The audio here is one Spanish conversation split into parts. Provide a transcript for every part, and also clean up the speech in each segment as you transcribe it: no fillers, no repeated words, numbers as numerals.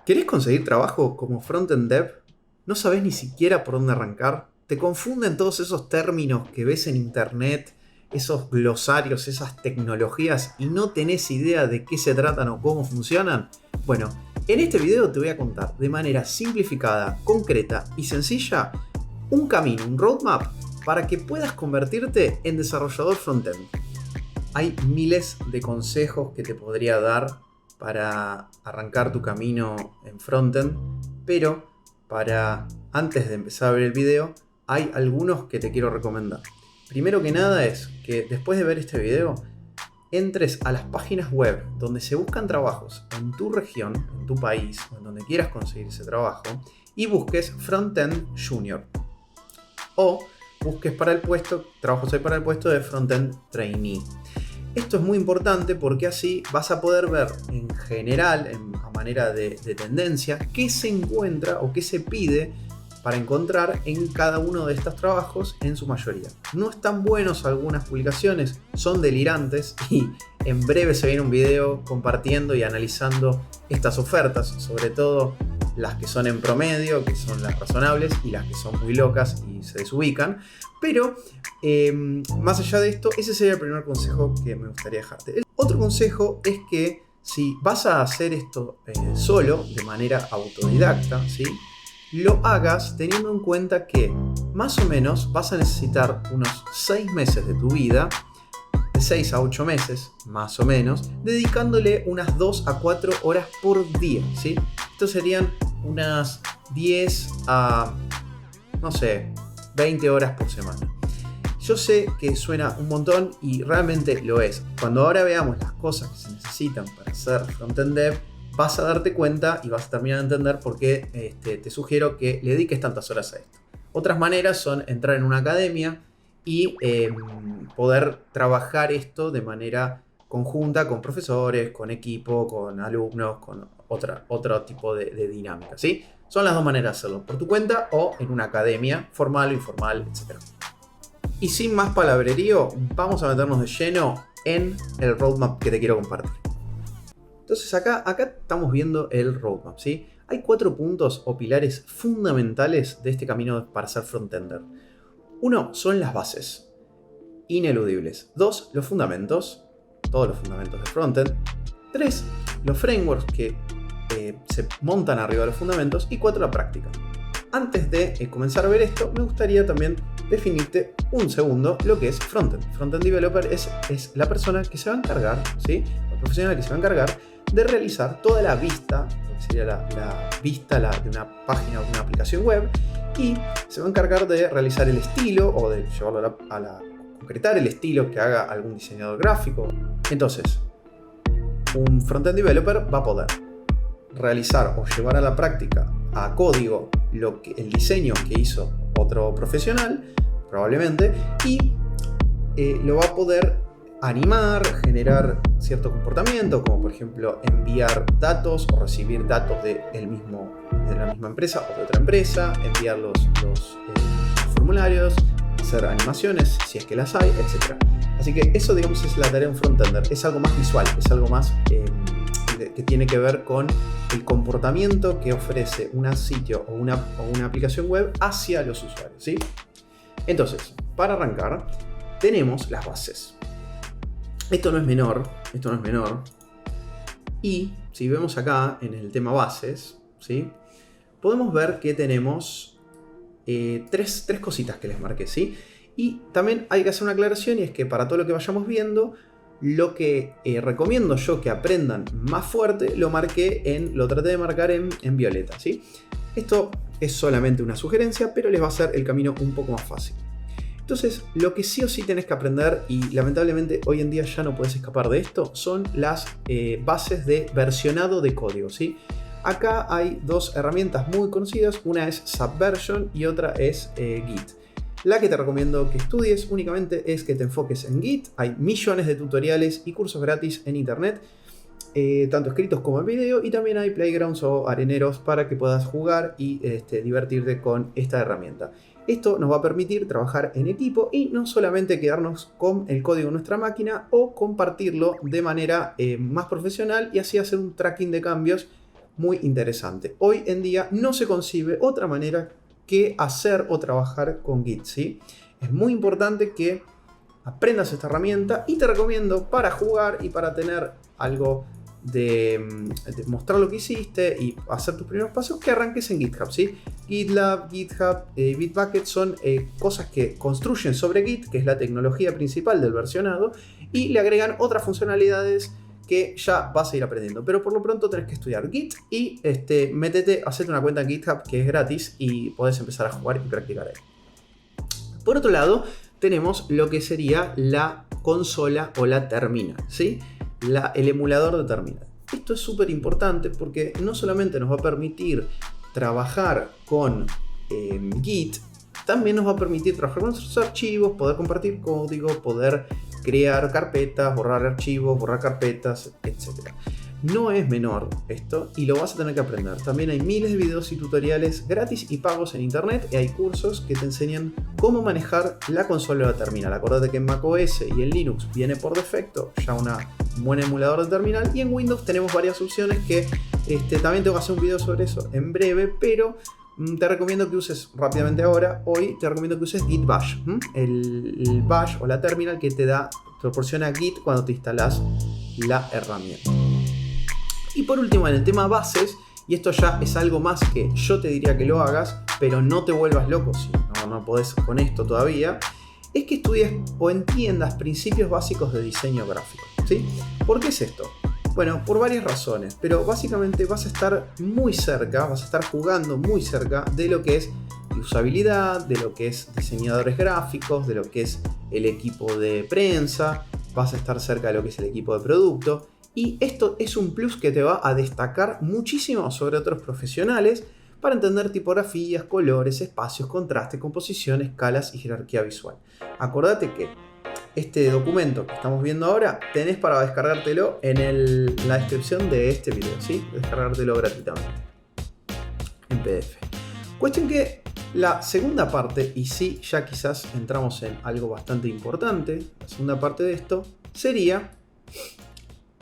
¿Querés conseguir trabajo como frontend dev? ¿No sabés ni siquiera por dónde arrancar? ¿Te confunden todos esos términos que ves en internet, esos glosarios, esas tecnologías y no tenés idea de qué se tratan o cómo funcionan? Bueno, en este video te voy a contar de manera simplificada, concreta y sencilla un camino, un roadmap para que puedas convertirte en desarrollador frontend. Hay miles de consejos que te podría dar para arrancar tu camino en frontend, pero antes de empezar a ver el video, hay algunos que te quiero recomendar. Primero que nada es que después de ver este video, entres a las páginas web donde se buscan trabajos en tu región, en tu país, o en donde quieras conseguir ese trabajo, y busques Frontend Junior. O busques trabajos hay para el puesto de Frontend Trainee. Esto es muy importante porque así vas a poder ver en general, a manera de tendencia, qué se encuentra o qué se pide para encontrar en cada uno de estos trabajos en su mayoría. No están buenos algunas publicaciones, son delirantes y en breve se viene un video compartiendo y analizando estas ofertas, sobre todo las que son en promedio, que son las razonables, y las que son muy locas y se desubican. Pero más allá de esto, ese sería el primer consejo que me gustaría dejarte. El otro consejo es que si vas a hacer esto solo, de manera autodidacta, ¿sí?, lo hagas teniendo en cuenta que más o menos vas a necesitar unos 6 meses de tu vida, de 6 a 8 meses más o menos, dedicándole unas 2 a 4 horas por día, ¿sí? Estos serían unas 10 a, no sé, 20 horas por semana. Yo sé que suena un montón y realmente lo es. Cuando ahora veamos las cosas que se necesitan para ser frontend dev, vas a darte cuenta y vas a terminar de entender por qué te sugiero que le dediques tantas horas a esto. Otras maneras son entrar en una academia y poder trabajar esto de manera conjunta con profesores, con equipo, con alumnos, con otro tipo de dinámica, ¿sí? Son las dos maneras de hacerlo, por tu cuenta o en una academia formal o informal, etc. Y sin más palabrerío, vamos a meternos de lleno en el roadmap que te quiero compartir. Entonces acá estamos viendo el roadmap, ¿sí? Hay 4 puntos o pilares fundamentales de este camino para ser frontender. 1 son las bases, ineludibles. 2, los fundamentos, todos los fundamentos de frontend. 3, los frameworks que se montan arriba de los fundamentos. Y 4, la práctica. Antes de comenzar a ver esto, me gustaría también definirte un segundo lo que es frontend. Frontend developer es la persona que se va a encargar, ¿sí?, el profesional que se va a encargar de realizar toda la vista, lo que sería la vista de una página o de una aplicación web, y se va a encargar de realizar el estilo o de llevarlo concretar el estilo que haga algún diseñador gráfico. Entonces, un frontend developer va a poder realizar o llevar a la práctica, a código, el diseño que hizo otro profesional, probablemente, y lo va a poder animar, generar cierto comportamiento, como por ejemplo enviar datos o recibir datos de la misma empresa o de otra empresa, enviar los formularios, hacer animaciones si es que las hay, etc. Así que eso, digamos, es la tarea de un frontender. Es algo más visual, es algo más que tiene que ver con el comportamiento que ofrece un sitio o una aplicación web hacia los usuarios, ¿sí? Entonces, para arrancar, tenemos las bases. Esto no es menor. Y si vemos acá en el tema bases, ¿sí?, podemos ver que tenemos tres cositas que les marqué, ¿sí? Y también hay que hacer una aclaración, y es que para todo lo que vayamos viendo, lo que recomiendo yo que aprendan más fuerte, lo traté de marcar en violeta, ¿sí? Esto es solamente una sugerencia, pero les va a hacer el camino un poco más fácil. Entonces, lo que sí o sí tenés que aprender, y lamentablemente hoy en día ya no puedes escapar de esto, son las bases de versionado de código, ¿sí? Acá hay 2 herramientas muy conocidas, una es Subversion y otra es Git. La que te recomiendo que estudies únicamente es que te enfoques en Git. Hay millones de tutoriales y cursos gratis en internet, tanto escritos como en video, y también hay playgrounds o areneros para que puedas jugar y divertirte con esta herramienta. Esto nos va a permitir trabajar en equipo y no solamente quedarnos con el código en nuestra máquina, o compartirlo de manera más profesional y así hacer un tracking de cambios muy interesante. Hoy en día no se concibe otra manera que hacer o trabajar con Git, ¿sí? Es muy importante que aprendas esta herramienta y te recomiendo para jugar y para tener algo de mostrar lo que hiciste y hacer tus primeros pasos, que arranques en GitHub, ¿sí? GitLab, GitHub, Bitbucket son cosas que construyen sobre Git, que es la tecnología principal del versionado, y le agregan otras funcionalidades que ya vas a ir aprendiendo. Pero por lo pronto tenés que estudiar Git y métete, hacete una cuenta en GitHub que es gratis y podés empezar a jugar y practicar ahí. Por otro lado, tenemos lo que sería la consola o la terminal, ¿sí? El emulador de terminal. Esto es súper importante porque no solamente nos va a permitir trabajar con Git, también nos va a permitir trabajar con nuestros archivos, poder compartir código, poder crear carpetas, borrar archivos, borrar carpetas, etc. No es menor esto y lo vas a tener que aprender. También hay miles de videos y tutoriales gratis y pagos en internet y hay cursos que te enseñan cómo manejar la consola de terminal. Acordate que en macOS y en Linux viene por defecto ya un buen emulador de terminal y en Windows tenemos varias opciones que también tengo que hacer un video sobre eso en breve, pero te recomiendo que uses rápidamente ahora, hoy te recomiendo que uses Git Bash, el Bash o la terminal que te proporciona Git cuando te instalas la herramienta. Y por último, en el tema bases, y esto ya es algo más que yo te diría que lo hagas, pero no te vuelvas loco si no podés con esto todavía, es que estudies o entiendas principios básicos de diseño gráfico, ¿sí? ¿Por qué es esto? Bueno, por varias razones, pero básicamente vas a estar muy cerca, vas a estar jugando muy cerca de lo que es usabilidad, de lo que es diseñadores gráficos, de lo que es el equipo de prensa, vas a estar cerca de lo que es el equipo de producto. Y esto es un plus que te va a destacar muchísimo sobre otros profesionales para entender tipografías, colores, espacios, contrastes, composición, escalas y jerarquía visual. Acordate que este documento que estamos viendo ahora tenés para descargártelo en la descripción de este video, ¿sí? Descargártelo gratuitamente en PDF. Cuestión que la segunda parte, y sí, ya quizás entramos en algo bastante importante, la segunda parte de esto sería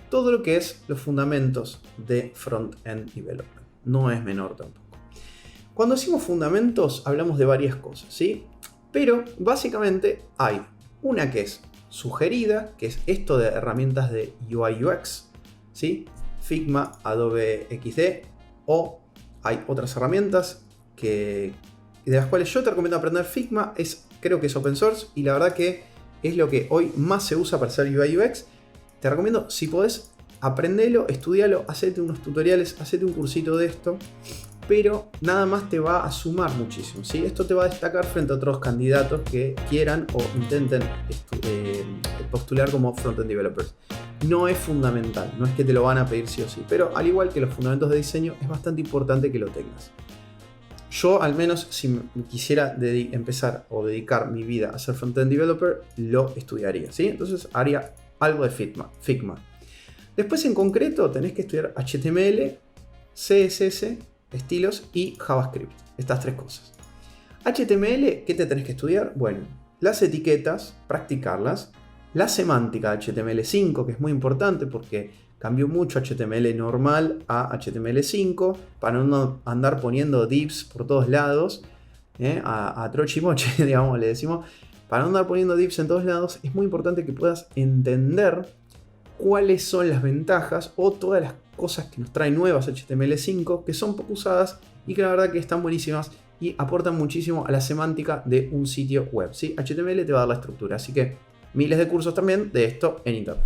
todo lo que es los fundamentos de Front-End Development. No es menor tampoco. Cuando decimos fundamentos hablamos de varias cosas, ¿sí? Pero básicamente hay una que es sugerida, que es esto de herramientas de UI UX, ¿sí? Figma, Adobe XD, o hay otras herramientas de las cuales yo te recomiendo aprender. Figma creo que es open source y la verdad que es lo que hoy más se usa para hacer UI UX. Te recomiendo, si podés, aprendelo, estudialo, hacete unos tutoriales, hacete un cursito de esto, pero nada más te va a sumar muchísimo, ¿sí? Esto te va a destacar frente a otros candidatos que quieran o intenten postular como front-end developers. No es fundamental, no es que te lo van a pedir sí o sí, pero al igual que los fundamentos de diseño, es bastante importante que lo tengas. Yo, al menos, si quisiera empezar o dedicar mi vida a ser front-end developer, lo estudiaría, ¿sí? Entonces haría algo de Figma. Después, en concreto, tenés que estudiar HTML, CSS, estilos y JavaScript. Estas tres cosas. HTML, ¿qué te tenés que estudiar? Bueno, las etiquetas, practicarlas. La semántica de HTML5, que es muy importante porque cambió mucho HTML normal a HTML5 para no andar poniendo divs por todos lados. A trochimoche, digamos, le decimos. Para no andar poniendo divs en todos lados, es muy importante que puedas entender cuáles son las ventajas o todas las cosas que nos trae nuevas HTML5 que son poco usadas y que la verdad que están buenísimas y aportan muchísimo a la semántica de un sitio web, ¿sí? HTML te va a dar la estructura, así que miles de cursos también de esto en internet.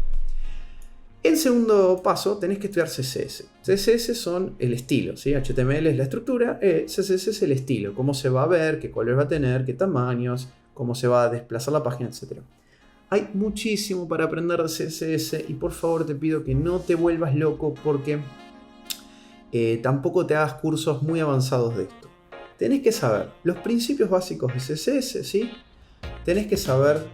En segundo paso tenés que estudiar CSS. CSS son el estilo, ¿sí? HTML es la estructura, CSS es el estilo, cómo se va a ver, qué colores va a tener, qué tamaños, cómo se va a desplazar la página, etc. Hay muchísimo para aprender de CSS y por favor te pido que no te vuelvas loco porque tampoco te hagas cursos muy avanzados de esto. Tenés que saber los principios básicos de CSS, ¿sí? Tenés que saber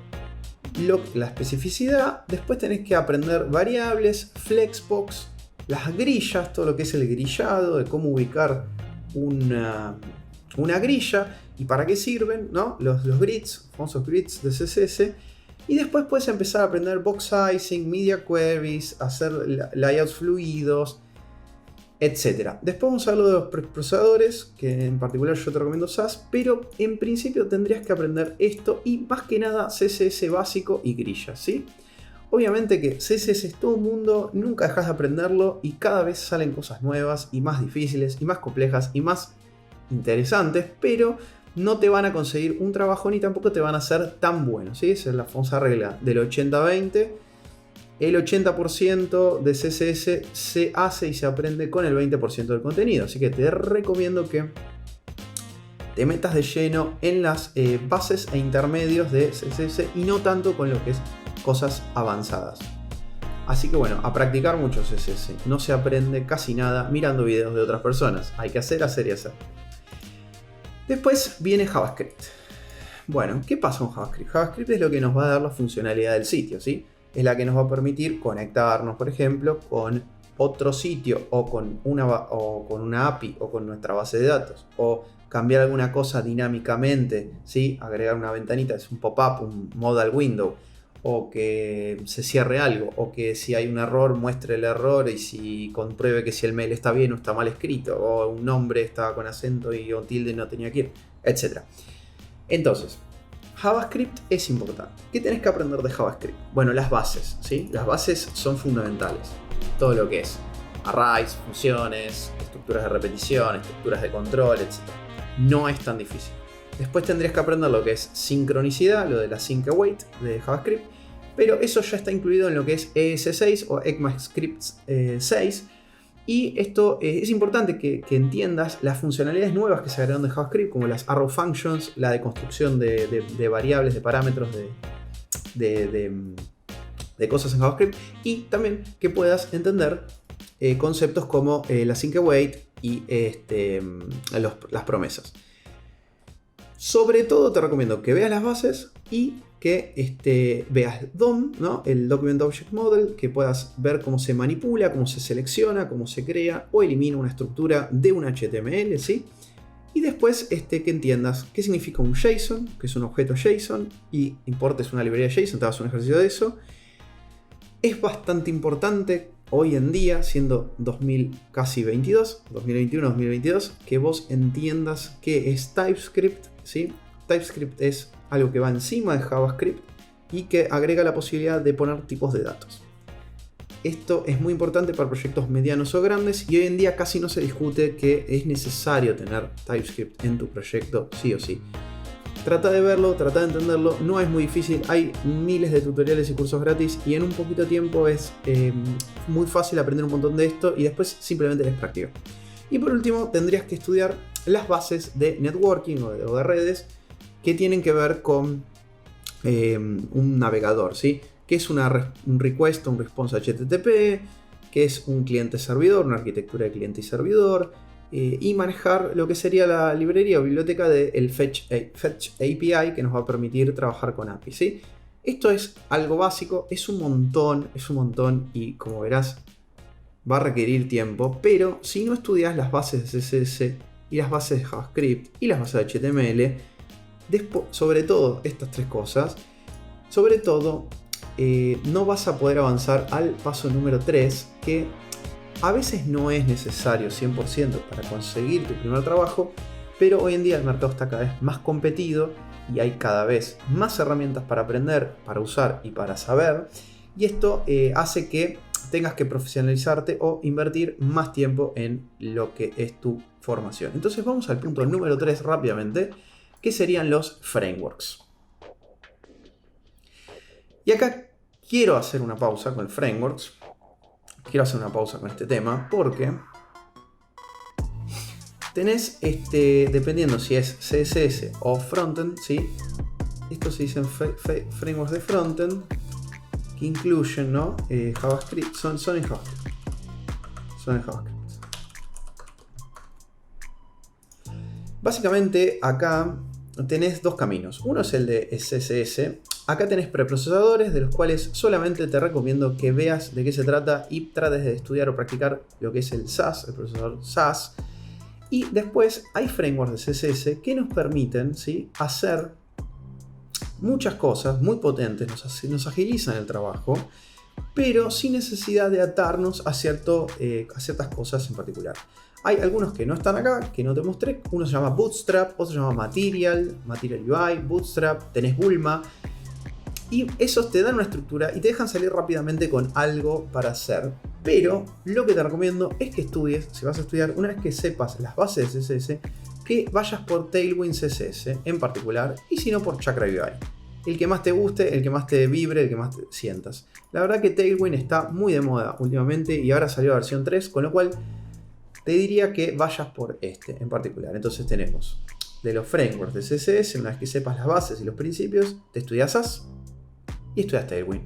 la especificidad, después tenés que aprender variables, flexbox, las grillas, todo lo que es el grillado, de cómo ubicar una grilla y para qué sirven, ¿no? Los grids, famosos grids de CSS. Y después puedes empezar a aprender box sizing, media queries, hacer layouts fluidos. etcétera. Después vamos a hablar de los procesadores, que en particular yo te recomiendo SAS, pero en principio tendrías que aprender esto y más que nada CSS básico y grillas, ¿sí? Obviamente que CSS es todo un mundo, nunca dejas de aprenderlo y cada vez salen cosas nuevas y más difíciles y más complejas y más interesantes, pero no te van a conseguir un trabajo ni tampoco te van a ser tan buenos, ¿sí? Esa es la famosa regla del 80-20. El 80% de CSS se hace y se aprende con el 20% del contenido, así que te recomiendo que te metas de lleno en las bases e intermedios de CSS y no tanto con lo que es cosas avanzadas. Así que bueno, a practicar mucho CSS. No se aprende casi nada mirando videos de otras personas. Hay que hacer y hacer. Después viene JavaScript. Bueno, ¿qué pasa con JavaScript? JavaScript es lo que nos va a dar la funcionalidad del sitio, ¿sí? Es la que nos va a permitir conectarnos, por ejemplo, con otro sitio o con una API o con nuestra base de datos. O cambiar alguna cosa dinámicamente, ¿sí? Agregar una ventanita, es un pop-up, un modal window. O que se cierre algo, o que si hay un error muestre el error y si compruebe que si el mail está bien o está mal escrito, o un nombre estaba con acento y o tilde no tenía que ir, etc. Entonces, JavaScript es importante. ¿Qué tenés que aprender de JavaScript? Bueno, las bases, ¿sí? Las bases son fundamentales. Todo lo que es arrays, funciones, estructuras de repetición, estructuras de control, etc. No es tan difícil. Después tendrías que aprender lo que es sincronicidad, lo de la sync await de JavaScript, pero eso ya está incluido en lo que es ES6 o ECMAScript 6. Y esto es importante que entiendas las funcionalidades nuevas que se agregaron de JavaScript, como las arrow functions, la de construcción de variables, de parámetros, de cosas en JavaScript, y también que puedas entender conceptos como la sync await y las promesas. Sobre todo te recomiendo que veas las bases y que veas DOM, ¿no? El Document Object Model, que puedas ver cómo se manipula, cómo se selecciona, cómo se crea o elimina una estructura de un HTML, ¿sí? Y después que entiendas qué significa un JSON, que es un objeto JSON, y importes una librería JSON, te hagas un ejercicio de eso. Es bastante importante hoy en día, siendo 2021-2022, que vos entiendas qué es TypeScript, ¿sí? TypeScript es algo que va encima de JavaScript y que agrega la posibilidad de poner tipos de datos. Esto es muy importante para proyectos medianos o grandes y hoy en día casi no se discute que es necesario tener TypeScript en tu proyecto sí o sí. Trata de verlo, trata de entenderlo, no es muy difícil, hay miles de tutoriales y cursos gratis y en un poquito de tiempo es muy fácil aprender un montón de esto y después simplemente les practico. Y por último tendrías que estudiar las bases de networking o de redes que tienen que ver con un navegador, ¿sí? Que es un request o un response HTTP, que es un cliente-servidor, una arquitectura de cliente y servidor, y manejar lo que sería la librería o biblioteca del Fetch API que nos va a permitir trabajar con API, ¿sí? Esto es algo básico, es un montón y como verás va a requerir tiempo, pero si no estudias las bases de CSS y las bases de JavaScript y las bases de HTML, sobre todo estas tres cosas, sobre todo no vas a poder avanzar al paso número 3, que a veces no es necesario 100% para conseguir tu primer trabajo, pero hoy en día el mercado está cada vez más competido y hay cada vez más herramientas para aprender, para usar y para saber, y esto hace que tengas que profesionalizarte o invertir más tiempo en lo que es tu formación. Entonces vamos al punto número 3 rápidamente, que serían los frameworks. Y acá quiero hacer una pausa con frameworks. Quiero hacer una pausa con este tema porque tenés, dependiendo si es CSS o frontend, ¿sí? Estos se dicen frameworks de frontend que incluyen, ¿no? JavaScript, son en JavaScript. Son en JavaScript. Básicamente acá tenés dos caminos. Uno es el de CSS. Acá tenés preprocesadores de los cuales solamente te recomiendo que veas de qué se trata y trates de estudiar o practicar lo que es el SAS, el procesador SAS. Y después hay frameworks de CSS que nos permiten, ¿sí?, hacer muchas cosas muy potentes, nos agilizan el trabajo, pero sin necesidad de atarnos a ciertas cosas en particular. Hay algunos que no están acá, que no te mostré. Uno se llama Bootstrap, otro se llama Material UI, Bootstrap, tenés Bulma. Y esos te dan una estructura y te dejan salir rápidamente con algo para hacer. Pero lo que te recomiendo es que estudies, si vas a estudiar, una vez que sepas las bases de CSS, que vayas por Tailwind CSS en particular, y si no por Chakra UI. El que más te guste, el que más te vibre, el que más te sientas. La verdad que Tailwind está muy de moda últimamente y ahora salió la versión 3, con lo cual te diría que vayas por este en particular. Entonces tenemos de los frameworks de CSS, una vez que sepas las bases y los principios, te estudias SAS y estudias Tailwind.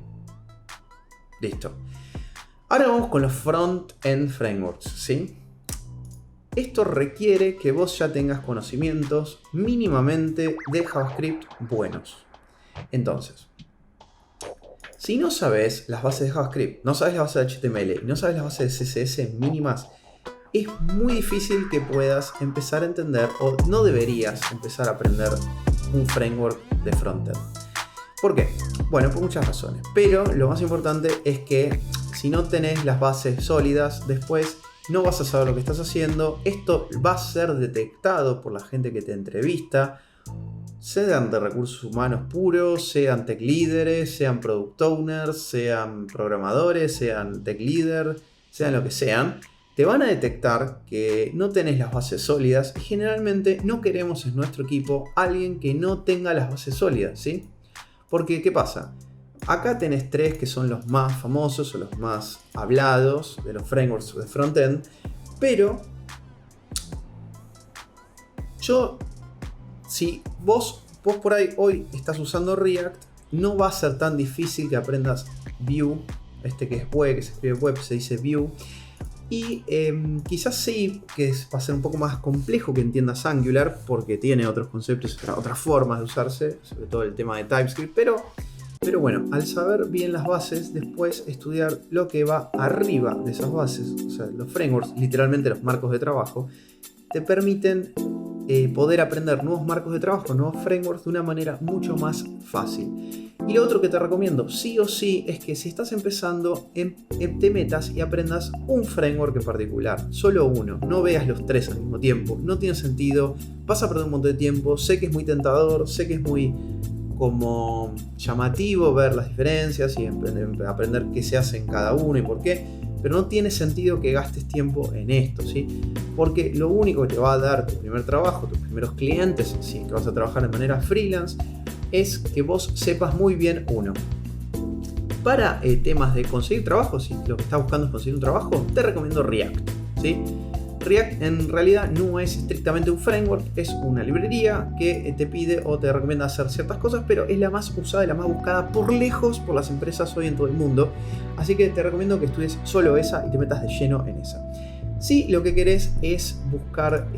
Listo. Ahora vamos con los front-end frameworks, ¿sí? Esto requiere que vos ya tengas conocimientos mínimamente de JavaScript buenos. Entonces, si no sabes las bases de JavaScript, no sabes las bases de HTML y no sabes las bases de CSS mínimas, es muy difícil que puedas empezar a entender, o no deberías empezar a aprender un framework de frontend. ¿Por qué? Bueno, por muchas razones. Pero lo más importante es que si no tenés las bases sólidas, después no vas a saber lo que estás haciendo. Esto va a ser detectado por la gente que te entrevista, sean de recursos humanos puros, sean tech líderes, sean product owners, sean programadores, sean tech leader, sean lo que sean. Te van a detectar que no tenés las bases sólidas y generalmente no queremos en nuestro equipo alguien que no tenga las bases sólidas, ¿sí? Porque, ¿qué pasa? Acá tenés tres que son los más famosos o los más hablados de los frameworks de frontend, pero si vos por ahí hoy estás usando React, no va a ser tan difícil que aprendas Vue, que es web, que se escribe web, se dice Vue. Y quizás sí que va a ser un poco más complejo que entiendas Angular porque tiene otros conceptos, otras formas de usarse, sobre todo el tema de TypeScript, pero bueno, al saber bien las bases, después estudiar lo que va arriba de esas bases, o sea, los frameworks, literalmente los marcos de trabajo, te permiten poder aprender nuevos marcos de trabajo, nuevos frameworks de una manera mucho más fácil. Y lo otro que te recomiendo, sí o sí, es que si estás empezando, te metas y aprendas un framework en particular, solo uno, no veas los tres al mismo tiempo, no tiene sentido, vas a perder un montón de tiempo, sé que es muy tentador, sé que es muy como llamativo ver las diferencias y aprender qué se hace en cada uno y por qué, pero no tiene sentido que gastes tiempo en esto, ¿sí? Porque lo único que te va a dar tu primer trabajo, tus primeros clientes, si que vas a trabajar de manera freelance, es que vos sepas muy bien uno. Para temas de conseguir trabajo, si lo que estás buscando es conseguir un trabajo, te recomiendo React, ¿sí? React en realidad no es estrictamente un framework, es una librería que te pide o te recomienda hacer ciertas cosas, pero es la más usada y la más buscada por lejos por las empresas hoy en todo el mundo. Así que te recomiendo que estudies solo esa y te metas de lleno en esa. Si lo que querés es buscar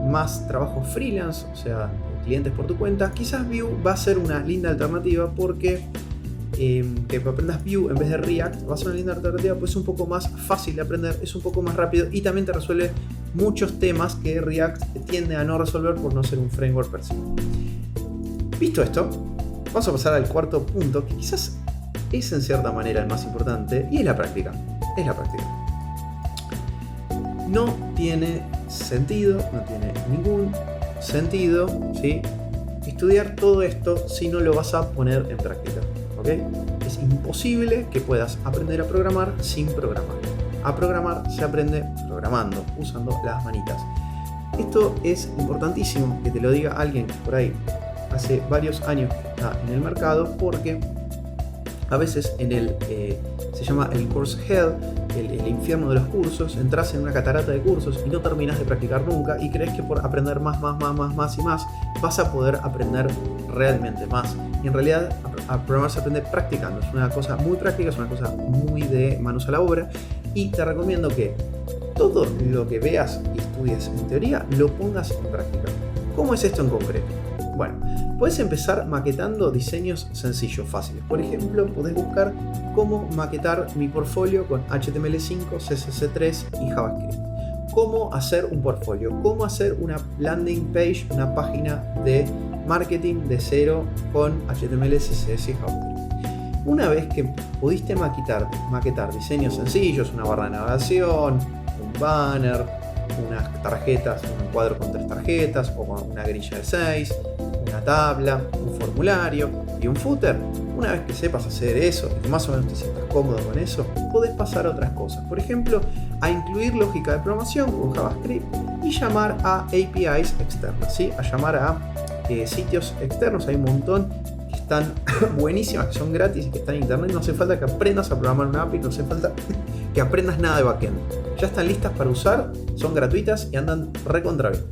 más trabajo freelance, o sea, clientes por tu cuenta, quizás Vue va a ser una linda alternativa porque que aprendas Vue en vez de React va a ser una linda alternativa, pues es un poco más fácil de aprender, es un poco más rápido y también te resuelve muchos temas que React tiende a no resolver por no ser un framework per se. Visto esto, vamos a pasar al cuarto punto, que quizás es en cierta manera el más importante, y es la práctica. No tiene sentido, no tiene ningún sentido, ¿sí?, estudiar todo esto si no lo vas a poner en práctica, ¿ok? Es imposible que puedas aprender a programar sin programar. A programar se aprende programando, usando las manitas. Esto es importantísimo que te lo diga alguien que por ahí hace varios años que está en el mercado, porque a veces se llama el course hell, el infierno de los cursos. Entras en una catarata de cursos y no terminas de practicar nunca y crees que por aprender más y más vas a poder aprender realmente más. Y en realidad a programar se aprende practicando, es una cosa muy práctica, es una cosa muy de manos a la obra, y te recomiendo que todo lo que veas y estudies en teoría lo pongas en práctica. ¿Cómo es esto en concreto? Bueno, puedes empezar maquetando diseños sencillos, fáciles. Por ejemplo, podés buscar cómo maquetar mi portfolio con HTML5, CSS3 y JavaScript. Cómo hacer un portfolio, cómo hacer una landing page, una página de marketing de cero con HTML, CSS y JavaScript. Una vez que pudiste maquetar diseños sencillos, una barra de navegación, un banner, unas tarjetas, un cuadro con 3 tarjetas o con una grilla de 6, una tabla, un formulario y un footer, una vez que sepas hacer eso y que más o menos te sientas cómodo con eso, podés pasar a otras cosas. Por ejemplo, a incluir lógica de programación con JavaScript y llamar a APIs externas, ¿sí? A llamar a sitios externos. Hay un montón que están buenísimas, que son gratis y que están en internet. No hace falta que aprendas a programar una API, no hace falta que aprendas nada de backend. Ya están listas para usar, son gratuitas y andan recontra bien.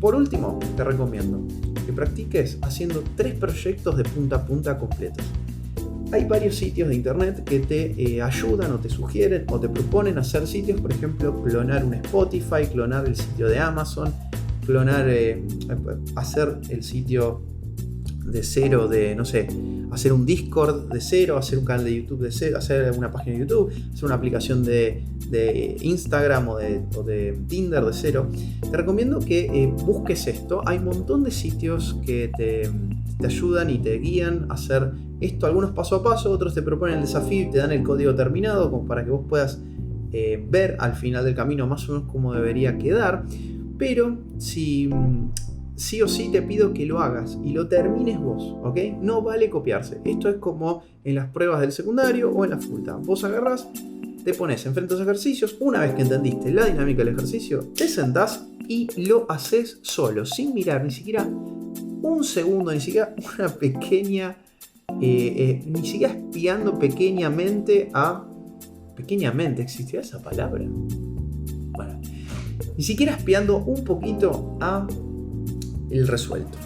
Por último, te recomiendo que practiques haciendo 3 proyectos de punta a punta completos. Hay varios sitios de internet que te ayudan o te sugieren o te proponen hacer sitios, por ejemplo, clonar un Spotify, clonar el sitio de Amazon, hacer el sitio de cero, hacer un Discord de cero, hacer un canal de YouTube de cero, hacer una página de YouTube, hacer una aplicación de Instagram o de Tinder de cero. Te recomiendo que busques esto. Hay un montón de sitios que te ayudan y te guían a hacer esto, algunos paso a paso, otros te proponen el desafío y te dan el código terminado como para que vos puedas ver al final del camino más o menos cómo debería quedar. Pero sí o sí te pido que lo hagas y lo termines vos, ¿ok? No vale copiarse. Esto es como en las pruebas del secundario o en la facultad. Vos agarrás, te pones enfrente a los ejercicios, una vez que entendiste la dinámica del ejercicio, te sentás y lo haces solo, sin mirar ni siquiera un segundo, ni siquiera una pequeña, ni siquiera espiando pequeñamente a... ¿Pequeñamente existía esa palabra? Bueno, ni siquiera espiando un poquito a el resuelto.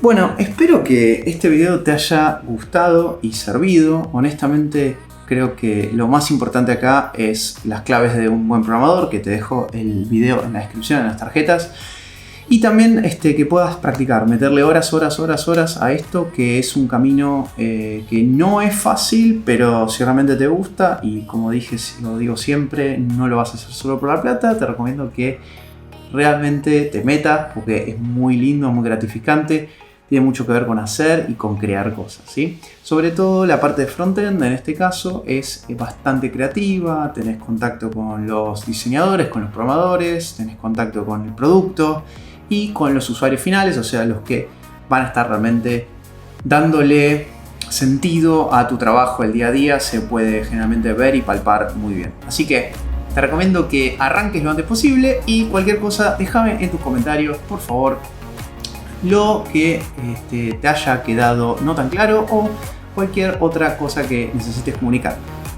Bueno, espero que este video te haya gustado y servido. Honestamente, creo que lo más importante acá es las claves de un buen programador, que te dejo el video en la descripción, en las tarjetas. Y también que puedas practicar, meterle horas a esto, que es un camino que no es fácil, pero si realmente te gusta, y como dije, lo digo siempre, no lo vas a hacer solo por la plata, te recomiendo que realmente te metas, porque es muy lindo, muy gratificante, tiene mucho que ver con hacer y con crear cosas, ¿sí? Sobre todo la parte de frontend, en este caso, es bastante creativa, tenés contacto con los diseñadores, con los programadores, tenés contacto con el producto y con los usuarios finales, o sea, los que van a estar realmente dándole sentido a tu trabajo el día a día, se puede generalmente ver y palpar muy bien. Así que te recomiendo que arranques lo antes posible y cualquier cosa déjame en tus comentarios, por favor, lo que te haya quedado no tan claro o cualquier otra cosa que necesites comunicar.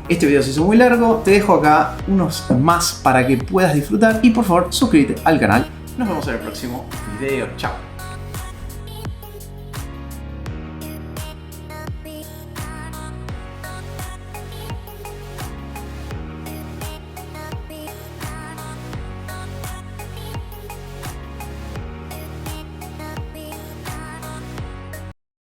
Este video se hizo muy largo, te dejo acá unos más para que puedas disfrutar y por favor suscríbete al canal. Nos vemos en el próximo video. Chao.